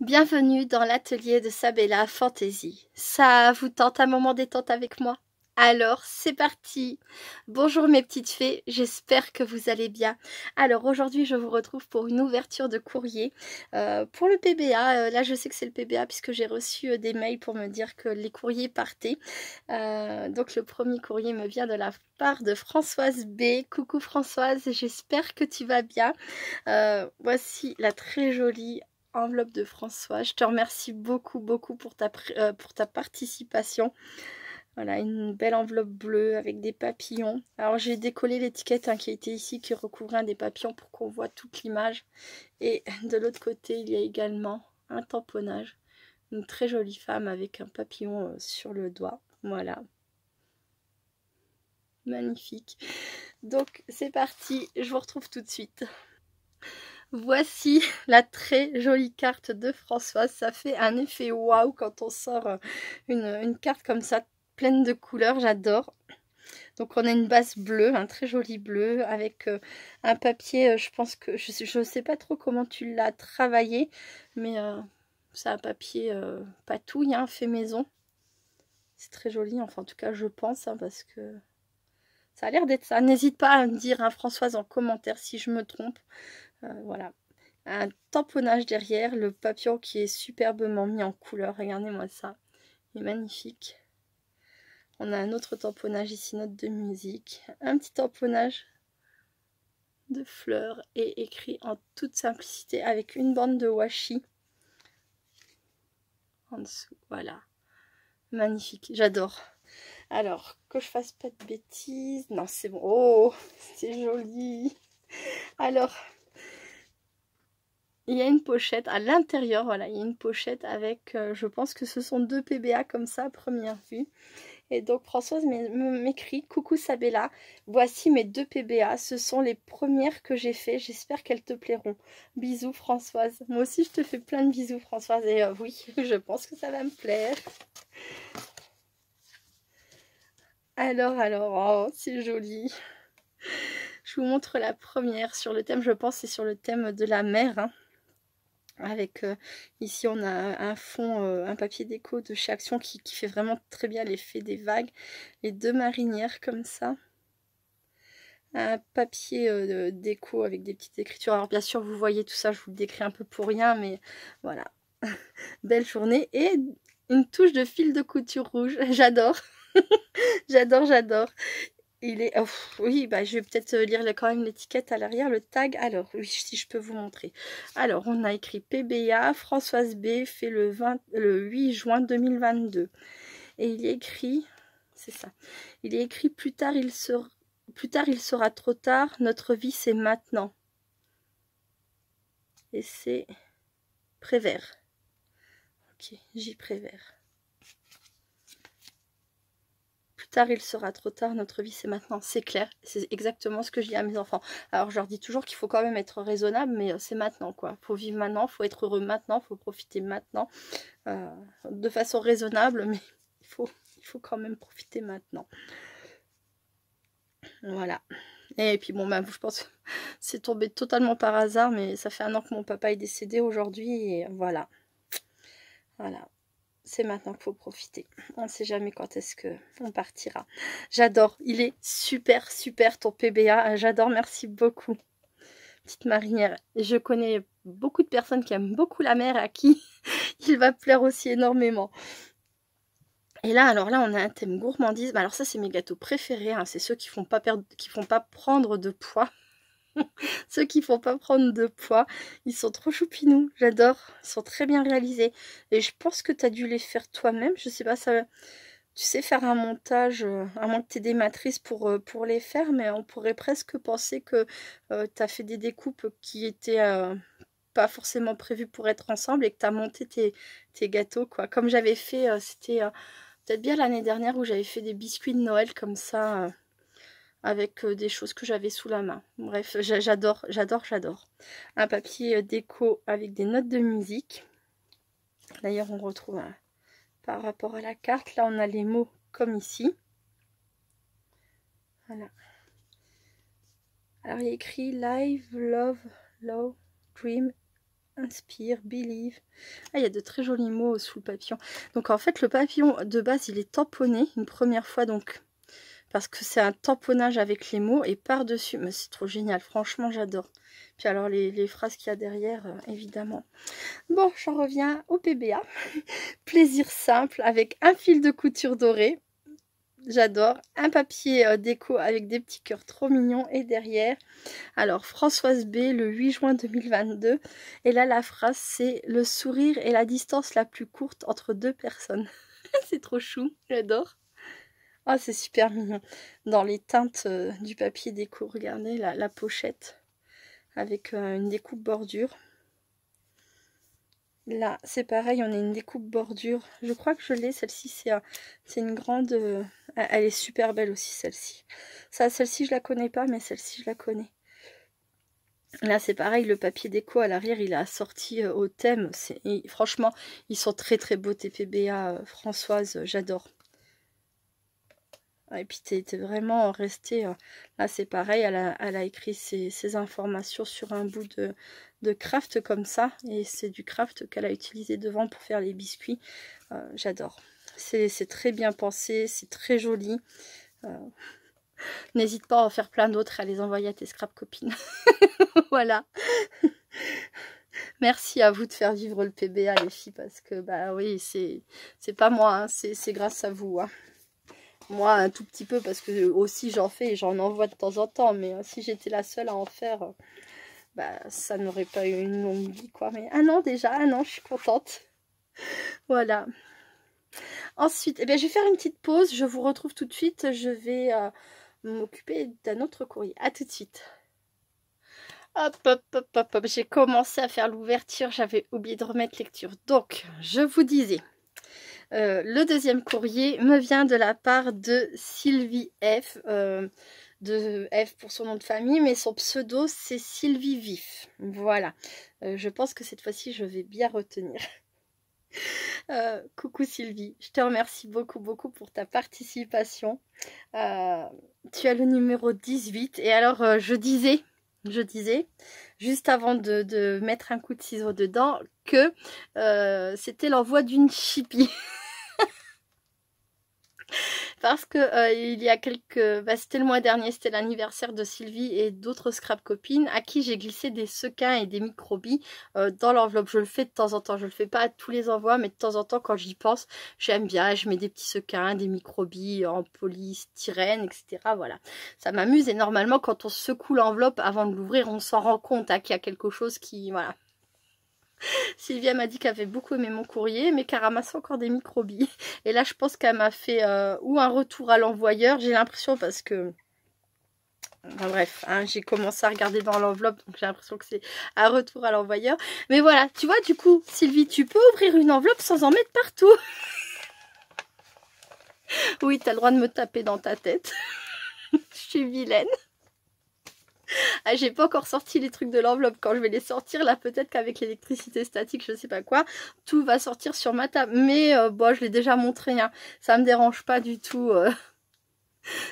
Bienvenue dans l'atelier de Sabella Fantasy. Ça vous tente un moment détente avec moi? Alors, c'est parti! Bonjour mes petites fées, j'espère que vous allez bien. Alors aujourd'hui, je vous retrouve pour une ouverture de courrier pour le PBA. Là, je sais que c'est le PBA puisque j'ai reçu des mails pour me dire que les courriers partaient. Donc le premier courrier me vient de la part de Françoise B. Coucou Françoise, j'espère que tu vas bien. Voici la très jolie enveloppe de François. Je te remercie beaucoup pour ta participation. Voilà, une belle enveloppe bleue avec des papillons. Alors j'ai décollé l'étiquette qui était ici, qui recouvrait un des papillons pour qu'on voit toute l'image. Et de l'autre côté, il y a également un tamponnage. Une très jolie femme avec un papillon sur le doigt. Voilà. Magnifique. Donc c'est parti, je vous retrouve tout de suite. Voici la très jolie carte de Françoise. Ça fait un effet waouh quand on sort une carte comme ça, pleine de couleurs. J'adore. Donc on a une base bleue, un très joli bleu, avec un papier, je pense que, je sais pas trop comment tu l'as travaillé, mais c'est un papier patouille, fait maison. C'est très joli, enfin en tout cas je pense, parce que ça a l'air d'être ça. N'hésite pas à me dire, Françoise, en commentaire si je me trompe. Voilà. Un tamponnage derrière, le papillon qui est superbement mis en couleur. Regardez-moi ça, il est magnifique. On a un autre tamponnage ici, note de musique. Un petit tamponnage de fleurs et écrit en toute simplicité avec une bande de washi en dessous. Voilà, magnifique, j'adore. Alors, que je fasse pas de bêtises. Non, c'est bon. Oh, c'est joli. Alors, il y a une pochette à l'intérieur, voilà, il y a une pochette avec, je pense que ce sont 2 PBA comme ça à première vue. Et donc Françoise m'écrit: coucou Sabella, voici mes 2 PBA, ce sont les premières que j'ai fait, j'espère qu'elles te plairont. Bisous Françoise. Moi aussi je te fais plein de bisous Françoise, et oui, je pense que ça va me plaire. Alors, oh, c'est joli. Je vous montre la première sur le thème, je pense c'est sur le thème de la mer, avec ici on a un fond, un papier déco de chez Action qui fait vraiment très bien l'effet des vagues, les 2 marinières comme ça, un papier déco avec des petites écritures. Alors bien sûr vous voyez tout ça, je vous le décris un peu pour rien, mais voilà. Belle journée, et une touche de fil de couture rouge, j'adore. J'adore. Il est... Oh, oui, bah, je vais peut-être lire quand même l'étiquette à l'arrière, le tag. Alors, oui, si je peux vous montrer. Alors, on a écrit PBA, Françoise B, fait le 8 juin 2022. Et il est écrit, c'est ça, il est écrit: plus tard il sera trop tard, notre vie c'est maintenant. Et c'est Prévert. Ok, J. Prévert. Plus tard il sera trop tard, notre vie c'est maintenant. C'est clair, c'est exactement ce que je dis à mes enfants. Alors je leur dis toujours qu'il faut quand même être raisonnable, mais c'est maintenant quoi. Faut vivre maintenant, faut être heureux maintenant, faut profiter maintenant, de façon raisonnable, mais il faut quand même profiter maintenant. Voilà. Et puis bon, bah, je pense que c'est tombé totalement par hasard, mais ça fait 1 an que mon papa est décédé aujourd'hui, et voilà. Voilà. C'est maintenant qu'il faut profiter. On ne sait jamais quand est-ce que on partira. J'adore. Il est super ton PBA. J'adore. Merci beaucoup. Petite marinière. Je connais beaucoup de personnes qui aiment beaucoup la mer, à qui il va plaire aussi énormément. Et là, alors là, on a un thème gourmandise. Alors ça, c'est mes gâteaux préférés. C'est ceux qui font pas prendre de poids. Ceux qui font pas prendre de poids, ils sont trop choupinous, j'adore, ils sont très bien réalisés. Et je pense que tu as dû les faire toi-même, je sais pas, ça, tu sais faire un montage, à moins que tu aies des matrices pour les faire, mais on pourrait presque penser que tu as fait des découpes qui étaient pas forcément prévues pour être ensemble, et que tu as monté tes gâteaux, quoi. Comme j'avais fait, c'était peut-être bien l'année dernière, où j'avais fait des biscuits de Noël comme ça, avec des choses que j'avais sous la main. Bref, j'adore. Un papier déco avec des notes de musique. D'ailleurs, on retrouve par rapport à la carte, là on a les mots comme ici. Voilà. Alors il y a écrit Live, Love, Dream Inspire, believe. Ah, il y a de très jolis mots sous le papillon. Donc en fait, le papillon de base, il est tamponné une première fois, donc parce que c'est un tamponnage avec les mots, et par-dessus, mais c'est trop génial, franchement, j'adore. Puis alors les phrases qu'il y a derrière, évidemment. Bon, j'en reviens au PBA. Plaisir simple avec un fil de couture doré. J'adore. Un papier déco avec des petits cœurs trop mignons. Et derrière, alors Françoise B, le 8 juin 2022. Et là, la phrase, c'est « Le sourire est la distance la plus courte entre deux personnes ». C'est trop chou, j'adore. Ah, c'est super mignon. Dans les teintes du papier déco, regardez la pochette avec une découpe bordure. Là, c'est pareil, on a une découpe bordure. Je crois que je l'ai, celle-ci, c'est une grande... elle est super belle aussi, celle-ci. Celle-ci, je la connais pas, mais celle-ci, je la connais. Là, c'est pareil, le papier déco à l'arrière, il est assorti au thème. Franchement, ils sont très très beaux, tes PBA, Françoise, j'adore. Et puis, t'es vraiment resté... là, c'est pareil, elle a écrit ses informations sur un bout de craft comme ça. Et c'est du craft qu'elle a utilisé devant pour faire les biscuits. J'adore. C'est très bien pensé, c'est très joli. N'hésite pas à en faire plein d'autres, à les envoyer à tes scrap copines. Voilà. Merci à vous de faire vivre le PBA, les filles, parce que, bah oui, c'est pas moi, hein, c'est grâce à vous, hein. Moi, un tout petit peu, parce que aussi j'en fais et j'en envoie de temps en temps. Mais si j'étais la seule à en faire, bah, ça n'aurait pas eu une longue vie, quoi. Mais un an déjà, un an, je suis contente. Voilà. Ensuite, eh bien, je vais faire une petite pause. Je vous retrouve tout de suite. Je vais m'occuper d'un autre courrier. À tout de suite. Hop, hop, hop, hop, hop. J'ai commencé à faire l'ouverture. J'avais oublié de remettre lecture. Donc, je vous disais... le deuxième courrier me vient de la part de Sylvie F. De F pour son nom de famille, mais son pseudo c'est Sylvie Vif. Voilà. Je pense que cette fois-ci je vais bien retenir. Coucou Sylvie, je te remercie beaucoup beaucoup pour ta participation. Tu as le numéro 18 et alors je disais juste avant de mettre un coup de ciseau dedans que c'était l'envoi d'une chippie. Parce que il y a quelques... Bah, c'était le mois dernier, c'était l'anniversaire de Sylvie et d'autres scrap copines à qui j'ai glissé des sequins et des microbilles dans l'enveloppe. Je le fais de temps en temps, je le fais pas à tous les envois, mais de temps en temps quand j'y pense, j'aime bien, je mets des petits sequins, des microbilles en polystyrène, etc. Voilà, ça m'amuse et normalement quand on secoue l'enveloppe avant de l'ouvrir, on s'en rend compte qu'il y a quelque chose qui... Voilà. Sylvia m'a dit qu'elle avait beaucoup aimé mon courrier, mais qu'elle ramassait encore des microbilles. Et là, je pense qu'elle m'a fait ou un retour à l'envoyeur. J'ai l'impression parce que... Enfin, bref, hein, j'ai commencé à regarder dans l'enveloppe, donc j'ai l'impression que c'est un retour à l'envoyeur. Mais voilà, tu vois, du coup, Sylvie, tu peux ouvrir une enveloppe sans en mettre partout. Oui, t'as le droit de me taper dans ta tête. Je suis vilaine. Ah, j'ai pas encore sorti les trucs de l'enveloppe. Quand je vais les sortir, là, peut-être qu'avec l'électricité statique, je sais pas quoi, tout va sortir sur ma table. Mais bon, je l'ai déjà montré, hein. Ça me dérange pas du tout.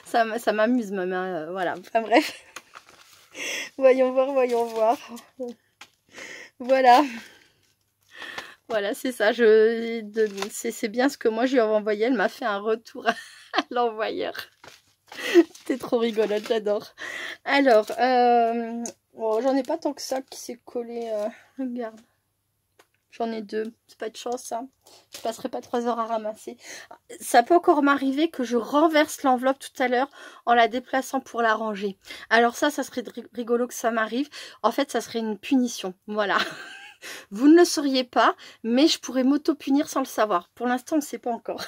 Ça m'amuse même, hein, voilà. Enfin bref. Voyons voir, voyons voir. Voilà. Voilà, c'est ça. C'est bien ce que moi, je lui ai envoyé. Elle m'a fait un retour à l'envoyeur. T'es trop rigolote, j'adore. Alors, bon, j'en ai pas tant que ça qui s'est collé. Regarde. J'en ai deux. C'est pas de chance, hein. Je passerai pas 3 heures à ramasser. Ça peut encore m'arriver que je renverse l'enveloppe tout à l'heure en la déplaçant pour la ranger. Alors ça serait rigolo que ça m'arrive. En fait, ça serait une punition. Voilà. Vous ne le sauriez pas, mais je pourrais m'auto-punir sans le savoir. Pour l'instant, on ne sait pas encore.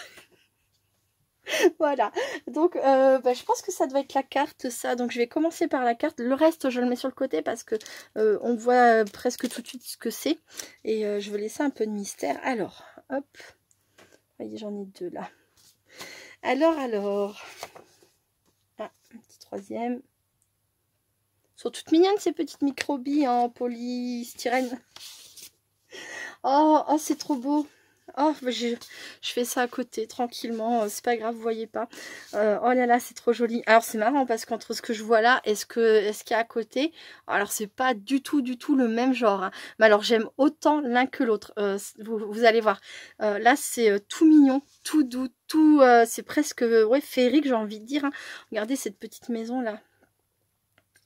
Voilà, donc bah, je pense que ça doit être la carte, ça. Donc je vais commencer par la carte. Le reste, je le mets sur le côté parce que on voit presque tout de suite ce que c'est. Et je vais laisser un peu de mystère. Alors, hop. Vous voyez, j'en ai deux là. Alors. Ah, un petit troisième. Elles sont toutes mignonnes ces petites microbilles en polystyrène. Oh, c'est trop beau. Oh, je fais ça à côté, tranquillement. C'est pas grave, vous voyez pas. Oh là là, c'est trop joli. Alors, c'est marrant parce qu'entre ce que je vois là et ce qu'il y a à côté, alors, c'est pas du tout le même genre. Hein. Mais alors, j'aime autant l'un que l'autre. Vous allez voir. Là, c'est tout mignon, tout doux, tout... c'est presque ouais, féerique, j'ai envie de dire. Hein. Regardez cette petite maison là.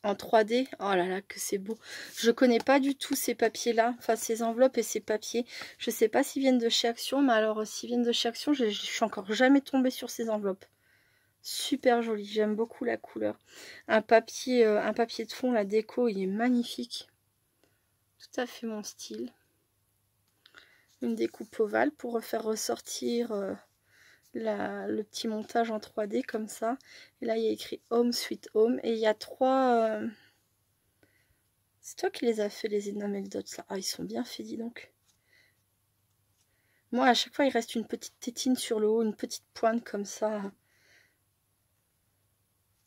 En 3D, oh là là que c'est beau. Je connais pas du tout ces papiers là, enfin ces enveloppes et ces papiers. Je sais pas s'ils viennent de chez Action, mais alors s'ils viennent de chez Action, je suis encore jamais tombée sur ces enveloppes. Super joli, j'aime beaucoup la couleur. Un papier de fond, la déco, il est magnifique. Tout à fait mon style. Une découpe ovale pour refaire ressortir le petit montage en 3D comme ça. Et là il y a écrit Home Sweet Home et il y a 3 c'est toi qui les as fait les anecdotes là. Ah, ils sont bien faits, dis donc. Moi à chaque fois il reste une petite tétine sur le haut, une petite pointe comme ça.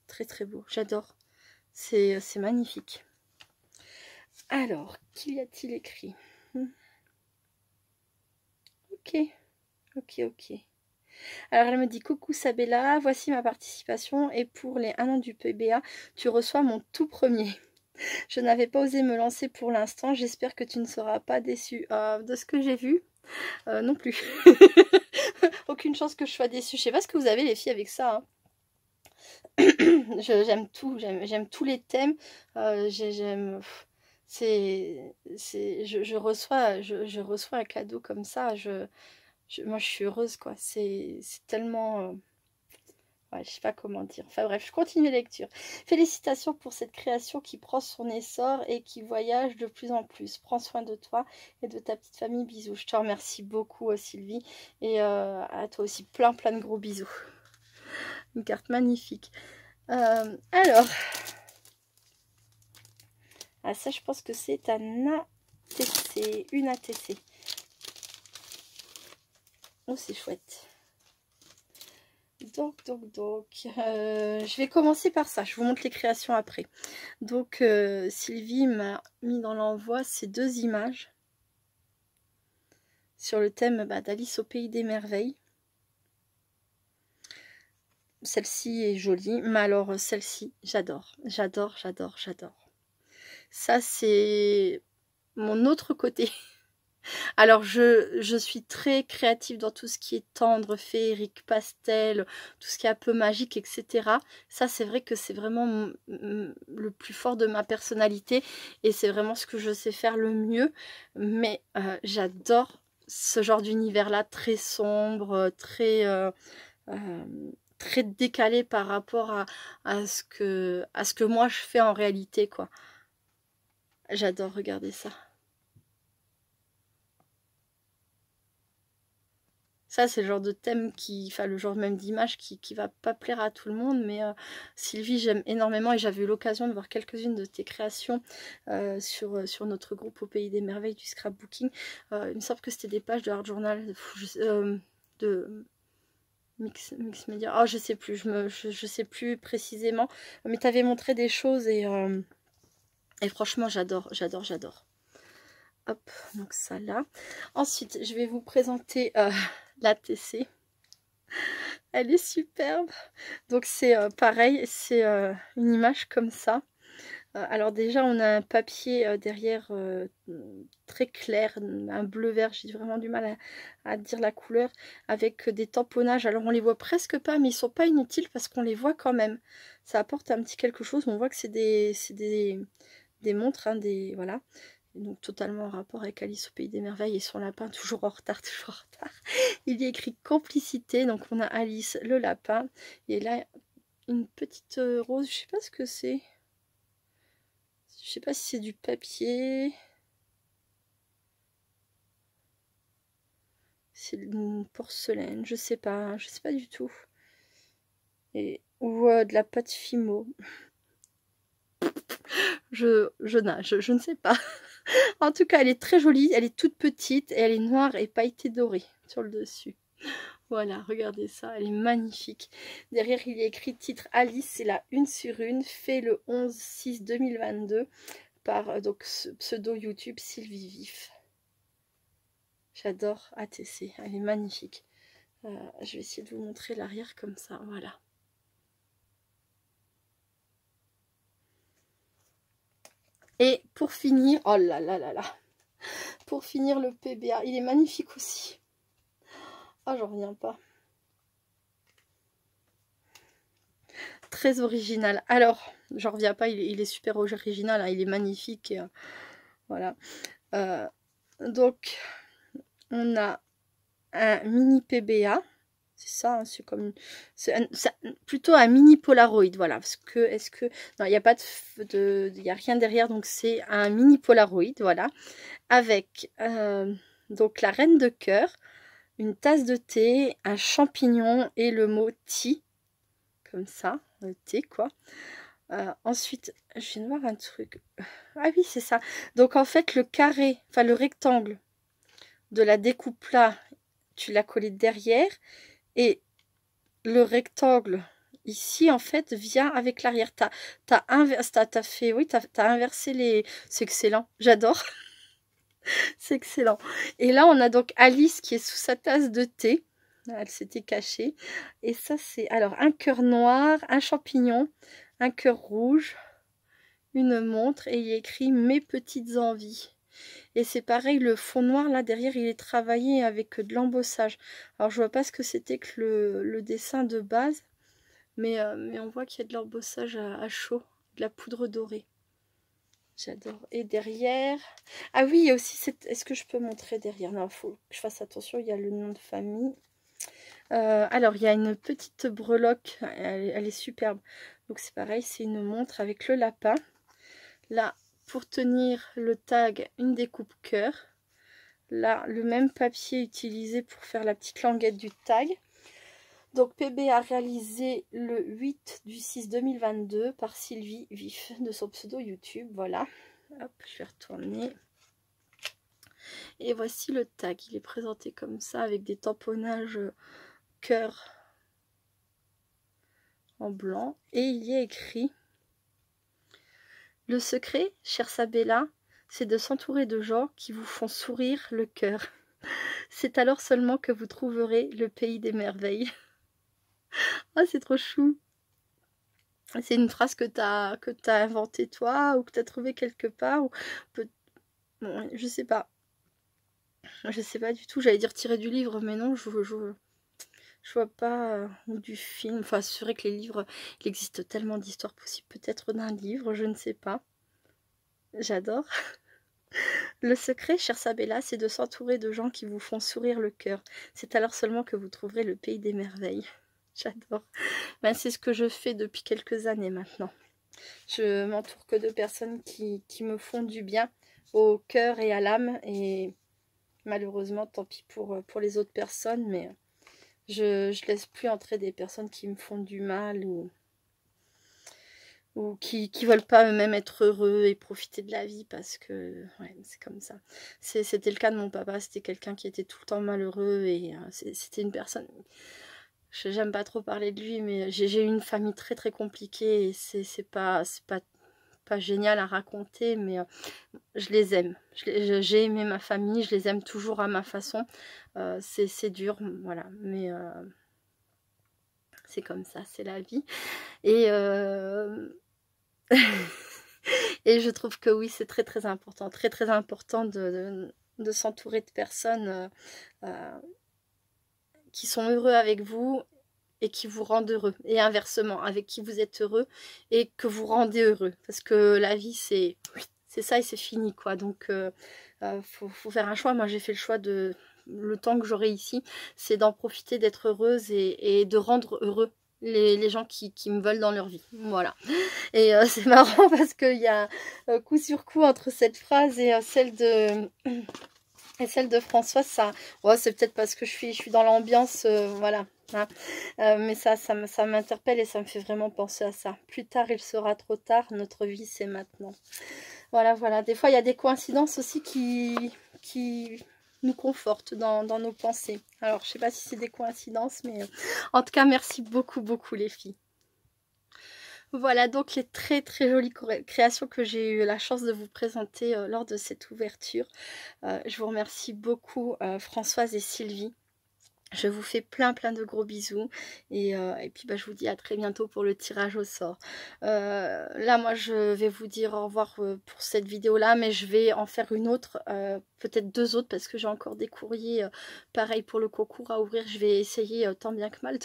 Très très beau, j'adore. C'est magnifique. Alors, qu'y a-t-il écrit? Ok. Alors elle me dit coucou Sabella, voici ma participation et pour les 1 an du PBA, tu reçois mon tout premier. Je n'avais pas osé me lancer pour l'instant, j'espère que tu ne seras pas déçue. De ce que j'ai vu, non plus. Aucune chance que je sois déçue. Je sais pas ce que vous avez les filles avec ça. Hein. J'aime tout, j'aime tous les thèmes. J'aime... je reçois un cadeau comme ça. Moi, je suis heureuse, quoi. C'est tellement... Ouais, je sais pas comment dire. Enfin bref, je continue la lecture. Félicitations pour cette création qui prend son essor et qui voyage de plus en plus. Prends soin de toi et de ta petite famille. Bisous. Je te remercie beaucoup, Sylvie. Et à toi aussi, plein de gros bisous. Une carte magnifique. Alors... Ah, ça, je pense que c'est un ATC. Une ATC. Oh, c'est chouette. Donc, je vais commencer par ça. Je vous montre les créations après. Donc, Sylvie m'a mis dans l'envoi ces 2 images sur le thème d'Alice au Pays des Merveilles. Celle-ci est jolie, mais alors celle-ci, j'adore. Ça, c'est mon autre côté. Alors, je suis très créative dans tout ce qui est tendre, féerique, pastel, tout ce qui est un peu magique, etc. Ça, c'est vrai que c'est vraiment le plus fort de ma personnalité et c'est vraiment ce que je sais faire le mieux. Mais j'adore ce genre d'univers-là, très sombre, très décalé par rapport à ce que moi je fais en réalité, quoi. J'adore regarder ça. Ça, c'est le genre de thème enfin le genre même d'image qui va pas plaire à tout le monde, mais Sylvie, j'aime énormément et j'avais eu l'occasion de voir quelques-unes de tes créations sur notre groupe au Pays des Merveilles du scrapbooking. Il me semble que c'était des pages de Art Journal, de Mix Media. Oh, je sais plus, je sais plus précisément, mais tu avais montré des choses et franchement, j'adore. Hop, donc ça là. Ensuite, je vais vous présenter la TC. Elle est superbe. Donc c'est pareil, c'est une image comme ça. Alors déjà, on a un papier derrière très clair, un bleu-vert. J'ai vraiment du mal à dire la couleur. Avec des tamponnages. Alors on les voit presque pas, mais ils sont pas inutiles parce qu'on les voit quand même. Ça apporte un petit quelque chose. On voit que c'est des montres, hein, voilà. Donc totalement en rapport avec Alice au Pays des Merveilles et son lapin, toujours en retard. Il y a écrit complicité, donc on a Alice, le lapin, et là une petite rose, je sais pas ce que c'est. Je sais pas si c'est du papier. C'est une porcelaine, je sais pas du tout. Ou de la pâte Fimo. Je ne sais pas. En tout cas, elle est très jolie, elle est toute petite et elle est noire et pailletée dorée sur le dessus. Voilà, regardez ça, elle est magnifique. Derrière, il y a écrit titre Alice, c'est la 1/1, fait le 11/6/2022 par donc pseudo YouTube Sylvie Vif. J'adore ATC, elle est magnifique. Je vais essayer de vous montrer l'arrière comme ça, voilà. Et pour finir, oh là là là là, pour finir le PBA, il est magnifique aussi. Oh, j'en reviens pas. Très original. Alors, j'en reviens pas, il est super original, hein, il est magnifique. Et, voilà. Donc, on a un mini PBA. C'est ça, hein, c'est comme plutôt un mini Polaroid, voilà. Parce que non, il n'y a pas il y a rien derrière, donc c'est un mini Polaroid, voilà, avec donc la reine de cœur, une tasse de thé, un champignon et le mot tea, comme ça, le thé quoi. Ensuite, je viens de voir un truc. Ah oui, c'est ça. Donc en fait, le carré, enfin le rectangle de la découpe là, tu l'as collé derrière. Et le rectangle ici, en fait, vient avec l'arrière. T'as fait, oui, t'as inversé les... C'est excellent, j'adore. C'est excellent. Et là, on a donc Alice qui est sous sa tasse de thé. Elle s'était cachée. Et ça, c'est alors un cœur noir, un champignon, un cœur rouge, une montre. Et il y a écrit « Mes petites envies ». Et c'est pareil, le fond noir là derrière, il est travaillé avec de l'embossage. Alors je vois pas ce que c'était que le dessin de base, mais on voit qu'il y a de l'embossage à chaud, de la poudre dorée. J'adore. Et derrière, ah oui, il y a aussi cette... Est-ce que je peux montrer derrière? Non, il faut que je fasse attention, il y a le nom de famille. Alors, il y a une petite breloque, elle est superbe. Donc c'est pareil, c'est une montre avec le lapin. Là, pour tenir le tag, une découpe cœur. Là, le même papier utilisé pour faire la petite languette du tag. Donc, PB a réalisé le 8/6/2022 par Sylvie Vif de son pseudo YouTube. Voilà. Hop, je vais retourner. Et voici le tag. Il est présenté comme ça avec des tamponnages cœur en blanc. Et il y a écrit: le secret, chère Sabella, c'est de s'entourer de gens qui vous font sourire le cœur. C'est alors seulement que vous trouverez le pays des merveilles. Ah, c'est trop chou. C'est une phrase que t'as inventée toi, ou que t'as trouvé quelque part, ou bon, je sais pas. Je sais pas du tout. J'allais dire tirer du livre, mais non, je vois pas, ou du film. Enfin, c'est vrai que les livres, il existe tellement d'histoires possibles. Peut-être d'un livre, je ne sais pas. J'adore. Le secret, chère Sabella, c'est de s'entourer de gens qui vous font sourire le cœur. C'est alors seulement que vous trouverez le pays des merveilles. J'adore. Ben, c'est ce que je fais depuis quelques années maintenant. Je m'entoure que de personnes qui me font du bien au cœur et à l'âme. Et malheureusement, tant pis pour les autres personnes. Mais je laisse plus entrer des personnes qui me font du mal ou qui veulent pas eux-mêmes être heureux et profiter de la vie, parce que ouais, c'est comme ça. C'était le cas de mon papa. C'était quelqu'un qui était tout le temps malheureux, et c'était une personne... J'aime pas trop parler de lui, mais j'ai eu une famille très très compliquée, et c'est pas génial à raconter, mais je les aime. J'ai aimé ma famille, je les aime toujours à ma façon. C'est dur, voilà, mais c'est comme ça, c'est la vie. Et et je trouve que oui, c'est très très important, très très important de s'entourer de personnes qui sont heureux avec vous et qui vous rendent heureux, et inversement, avec qui vous êtes heureux et que vous rendez heureux, parce que la vie c'est ça, et c'est fini quoi. Donc faut faire un choix. Moi j'ai fait le choix de le temps que j'aurai ici, c'est d'en profiter, d'être heureuse et de rendre heureux les gens qui me veulent dans leur vie. Voilà. Et c'est marrant parce qu'il y a coup sur coup entre cette phrase et celle de Françoise. Ça, ouais, c'est peut-être parce que je suis dans l'ambiance, voilà. Hein. Mais ça m'interpelle, et ça me fait vraiment penser à ça. Plus tard, il sera trop tard. Notre vie, c'est maintenant. Voilà, voilà. Des fois, il y a des coïncidences aussi qui nous confortent dans nos pensées. Alors, je sais pas si c'est des coïncidences, mais en tout cas, merci beaucoup, beaucoup les filles. Voilà donc les très très jolies créations que j'ai eu la chance de vous présenter lors de cette ouverture. Je vous remercie beaucoup Françoise et Sylvie. Je vous fais plein de gros bisous et puis bah, je vous dis à très bientôt pour le tirage au sort. Là moi je vais vous dire au revoir pour cette vidéo là, mais je vais en faire une autre, peut-être 2 autres parce que j'ai encore des courriers pareil pour le concours à ouvrir. Je vais essayer tant bien que mal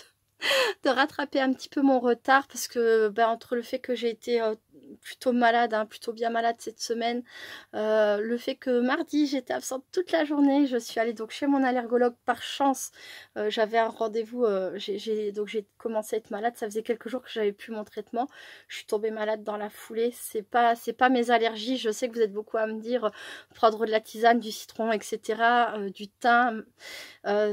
de rattraper un petit peu mon retard parce que ben, entre le fait que j'ai été plutôt malade, hein, plutôt bien malade cette semaine, le fait que mardi j'étais absente toute la journée, je suis allée donc chez mon allergologue par chance, j'avais un rendez-vous, donc j'ai commencé à être malade, ça faisait quelques jours que j'avais plus mon traitement, je suis tombée malade dans la foulée, c'est pas mes allergies, je sais que vous êtes beaucoup à me dire prendre de la tisane, du citron, etc., du thym,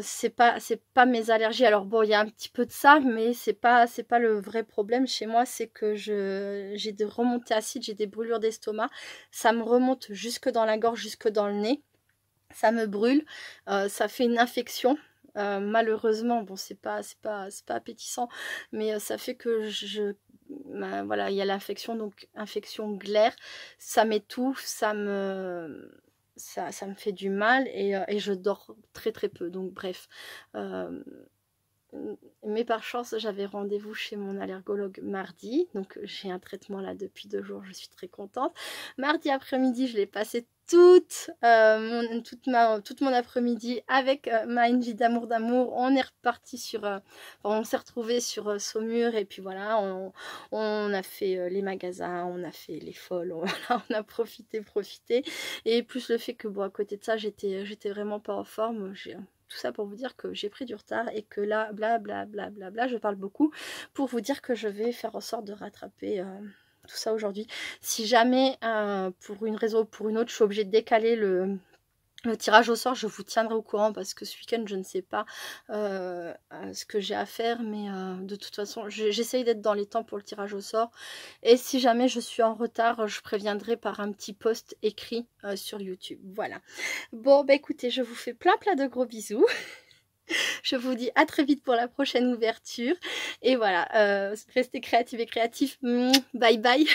c'est pas mes allergies. Alors bon, il y a un petit peu de ça, mais c'est pas le vrai problème chez moi, c'est que j'ai des remontées acides, j'ai des brûlures d'estomac, ça me remonte jusque dans la gorge, jusque dans le nez, ça me brûle, ça fait une infection. Malheureusement, bon, c'est pas appétissant, mais ça fait que voilà, il y a l'infection, donc infection glaire, ça m'étouffe, ça me fait du mal et je dors très peu. Donc bref, mais par chance j'avais rendez-vous chez mon allergologue mardi, donc j'ai un traitement là depuis 2 jours, je suis très contente. Mardi après-midi je l'ai passé toute mon après-midi avec ma vie d'amour, on est reparti sur on s'est retrouvé sur Saumur, et puis voilà, on a fait les magasins, on a fait les folles, voilà, on a profité, et plus le fait que bon, à côté de ça j'étais vraiment pas en forme, tout ça pour vous dire que j'ai pris du retard et que là, blablabla, je parle beaucoup pour vous dire que je vais faire en sorte de rattraper tout ça aujourd'hui. Si jamais, pour une raison ou pour une autre, je suis obligée de décaler le tirage au sort, je vous tiendrai au courant parce que ce week-end, je ne sais pas ce que j'ai à faire. Mais de toute façon, j'essaye d'être dans les temps pour le tirage au sort. Et si jamais je suis en retard, je préviendrai par un petit post écrit sur YouTube. Voilà. Bon, bah écoutez, je vous fais plein de gros bisous. Je vous dis à très vite pour la prochaine ouverture. Et voilà, restez créatifs et créatifs. Bye bye.